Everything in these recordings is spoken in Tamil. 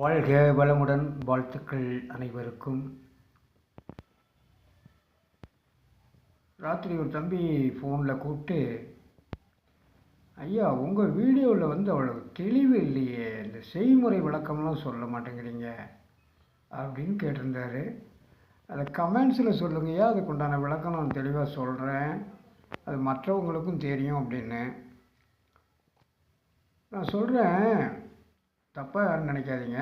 வாழ்க வளமுடன். வாழ்த்துக்கள் அனைவருக்கும். ராத்திரி ஒரு தம்பி ஃபோனில் கூப்பிட்டு, ஐயா உங்கள் வீடியோவில் அவ்வளோ தெளிவு இல்லையே, இந்த செய்முறை விளக்கம்லாம் சொல்ல மாட்டேங்கிறீங்க அப்படின்னு கேட்டிருந்தாரு. அதை கமெண்ட்ஸில் சொல்லுங்கய்யா, அதுக்குண்டான விளக்கம் நான் தெளிவாக சொல்கிறேன், அது மற்றவங்களுக்கும் தெரியும் அப்படின்னு. நான் சொல்கிறேன், தப்பாக யாரும் நினைக்காதீங்க.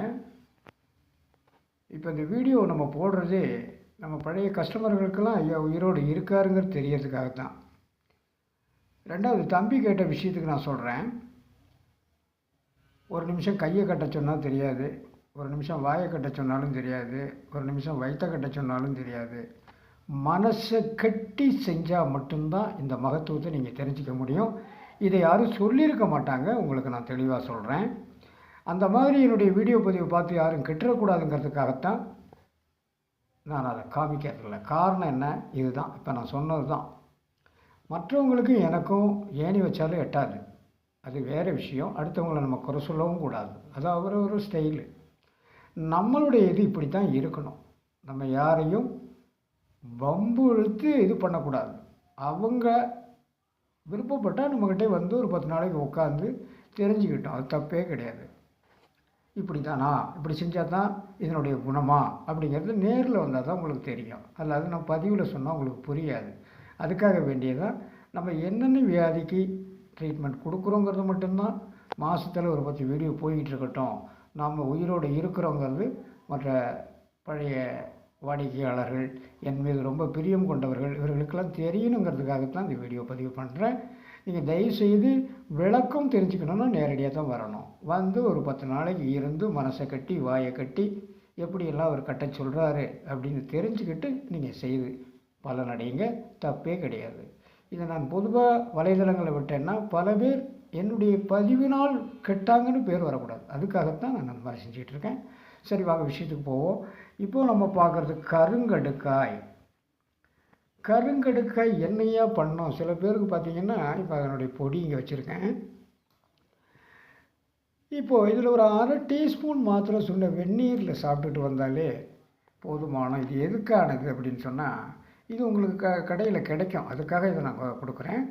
இப்போ இந்த வீடியோ நம்ம போடுறதே நம்ம பழைய கஸ்டமர்களுக்கெல்லாம் ஐயா உயிரோடு இருக்காருங்கிறது தெரியறதுக்காகத்தான். ரெண்டாவது, தம்பி கேட்ட விஷயத்துக்கு நான் சொல்கிறேன். ஒரு நிமிஷம் கையை கட்ட சொன்னால் தெரியாது, ஒரு நிமிஷம் வாயை கட்ட சொன்னாலும் தெரியாது, ஒரு நிமிஷம் வயிற்ற கட்ட சொன்னாலும் தெரியாது. மனசை கட்டி செஞ்சால் மட்டும்தான் இந்த மகத்துவத்தை நீங்கள் தெரிஞ்சிக்க முடியும். இதை யாரும் சொல்லியிருக்க மாட்டாங்க, உங்களுக்கு நான் தெளிவாக சொல்கிறேன். அந்த மாதிரி என்னுடைய வீடியோ பதிவை பார்த்து யாரும் கெட்டுறக்கூடாதுங்கிறதுக்காகத்தான் நான் அதை காமிக்கிறதில்ல. காரணம் என்ன, இதுதான் இப்போ நான் சொன்னது தான். மற்றவங்களுக்கும் எனக்கும் ஏணி வச்சாலும் எட்டாது, அது வேறு விஷயம். அடுத்தவங்களை நம்ம குறை சொல்லவும் கூடாது, அது ஒரு ஸ்டைலு. நம்மளுடைய இது இப்படி தான் இருக்கணும். நம்ம யாரையும் வம்பு இழுத்து இது பண்ணக்கூடாது. அவங்க விருப்பப்பட்டால் நம்மக்கிட்டே வந்து ஒரு 10 நாளைக்கு உட்காந்து தெரிஞ்சுக்கிட்டோம், அது தப்பே கிடையாது. இப்படி தானா, இப்படி செஞ்சால் தான் இதனுடைய குணமா அப்படிங்கிறது நேரில் வந்தால் தான் உங்களுக்கு தெரியும். அல்லாது நம்ம பதிவில் சொன்னால் உங்களுக்கு புரியாது. அதுக்காக வேண்டியதான் நம்ம என்னென்ன வியாதிக்கு ட்ரீட்மெண்ட் கொடுக்குறோங்கிறது மட்டும்தான். மாதத்தில் ஒரு 10 வீடியோ போய்கிட்டு இருக்கட்டும், நாம் உயிரோடு இருக்கிறோங்கிறது மற்ற பழைய வாடிக்கையாளர்கள், என் மீது ரொம்ப பிரியம் கொண்டவர்கள், இவர்களுக்கெல்லாம் தெரியணுங்கிறதுக்காகத்தான் இந்த வீடியோ பதிவு பண்ணுறேன். நீங்கள் தயவுசெய்து விளக்கம் தெரிஞ்சுக்கணுன்னா நேரடியாக தான் வரணும். வந்து ஒரு 10 நாளைக்கு இருந்து மனசை கட்டி வாயை கட்டி எப்படியெல்லாம் அவர் கட்ட சொல்கிறாரு அப்படின்னு தெரிஞ்சுக்கிட்டு நீங்கள் செய்து பலனடையுங்க, தப்பே கிடையாது. இதை நான் பொதுவாக வலைதளங்களை விட்டேன்னா பல பேர் என்னுடைய பதிவினால் கெட்டாங்கன்னு பேர் வரக்கூடாது, அதுக்காகத்தான் நான் அந்த மாதிரி செஞ்சிகிட்ருக்கேன். சரி, வாங்க விஷயத்துக்கு போவோம். இப்போது நம்ம பார்க்குறது கருங்கடுக்காய். கருங்கடுக்காய் என்னையா பண்ணோம் சில பேருக்கு பார்த்தீங்கன்னா, இப்போ அதனுடைய பொடி இங்கே வச்சுருக்கேன். இப்போது இதில் ஒரு 1/2 டீஸ்பூன் மாத்திரம் சொன்ன வெந்நீரில் சாப்பிட்டுட்டு வந்தாலே போதுமான. இது எதுக்கானது அப்படின்னு சொன்னால், இது உங்களுக்கு கடையில் கிடைக்கும், அதுக்காக இதை நான் கொடுக்குறேன்.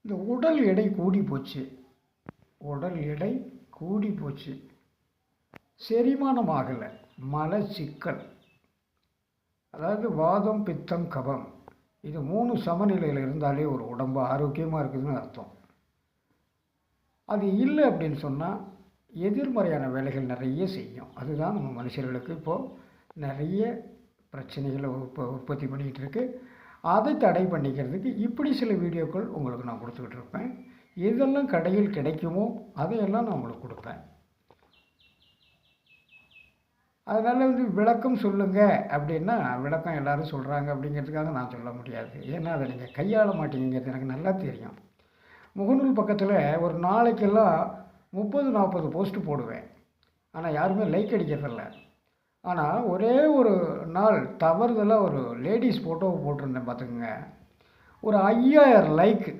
இந்த உடல் எடை கூடி போச்சு, உடல் எடை கூடி போச்சு, செரிமானம் ஆகலை, மலச்சிக்கல், அதாவது வாதம் பித்தம் கபம், இது 3 சமநிலையில் இருந்தாலே ஒரு உடம்பு ஆரோக்கியமாக இருக்குதுன்னு அர்த்தம். அது இல்லை அப்படின்னு சொன்னால் எதிர்மறையான வேலைகள் நிறைய செய்யும். அதுதான் நம்ம மனுஷர்களுக்கு இப்போது நிறைய பிரச்சனைகளை உற்பத்தி பண்ணிக்கிட்டு இருக்கு. அதை தடை பண்ணிக்கிறதுக்கு இப்படி சில வீடியோக்கள் உங்களுக்கு நான் கொடுத்துக்கிட்டு இருப்பேன். எதெல்லாம் கடையில் கிடைக்குமோ அதையெல்லாம் நான் உங்களுக்கு கொடுப்பேன். அதனால் விளக்கம் சொல்லுங்கள் அப்படின்னா, விளக்கம் எல்லோரும் சொல்கிறாங்க அப்படிங்கிறதுக்காக நான் சொல்ல முடியாது. ஏன்னா அதை நீங்கள் கையாள மாட்டீங்கிறது எனக்கு நல்லா தெரியும். முகநூல் பக்கத்தில் ஒரு நாளைக்கெல்லாம் 30-40 போஸ்ட்டு போடுவேன், ஆனால் யாருமே லைக் அடிக்கிறதில்ல. ஆனால் ஒரே ஒரு நாள் தவறுதலாக ஒரு லேடிஸ் ஃபோட்டோவை போட்டிருந்தேன் பார்த்துக்குங்க, ஒரு 5000 லைக்கு,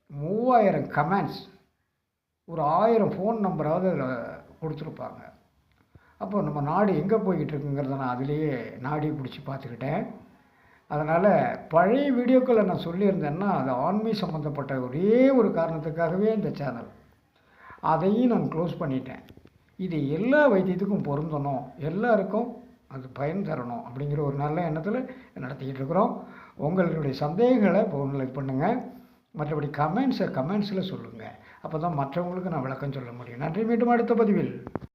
3000 கமெண்ட்ஸ், ஒரு 1000 ஃபோன் நம்பராவது அதில் கொடுத்துருப்பாங்க. அப்போ நம்ம நாடு எங்கே போய்கிட்டு இருக்குங்கிறத நான் அதிலேயே நாடி பிடிச்சி பார்த்துக்கிட்டேன். அதனால் பழைய வீடியோக்களை நான் சொல்லியிருந்தேன்னா அது ஆன்மீக சம்மந்தப்பட்ட ஒரே ஒரு காரணத்துக்காகவே இந்த சேனல், அதையும் நான் க்ளோஸ் பண்ணிட்டேன். இது எல்லா வைத்தியத்துக்கும் பொருந்தணும், எல்லாருக்கும் அது பயன் தரணும் அப்படிங்கிற ஒரு நல்ல எண்ணத்தில் நடத்திக்கிட்டு இருக்கிறோம். உங்களுடைய சந்தேகங்களை ஃபோனில் பண்ணுங்கள், மற்றபடி கமெண்ட்ஸில் சொல்லுங்கள். அப்போ தான் மற்றவங்களுக்கு நான் விளக்கம் சொல்ல முடியும். நன்றி, மீண்டும் அடுத்த பதிவில்.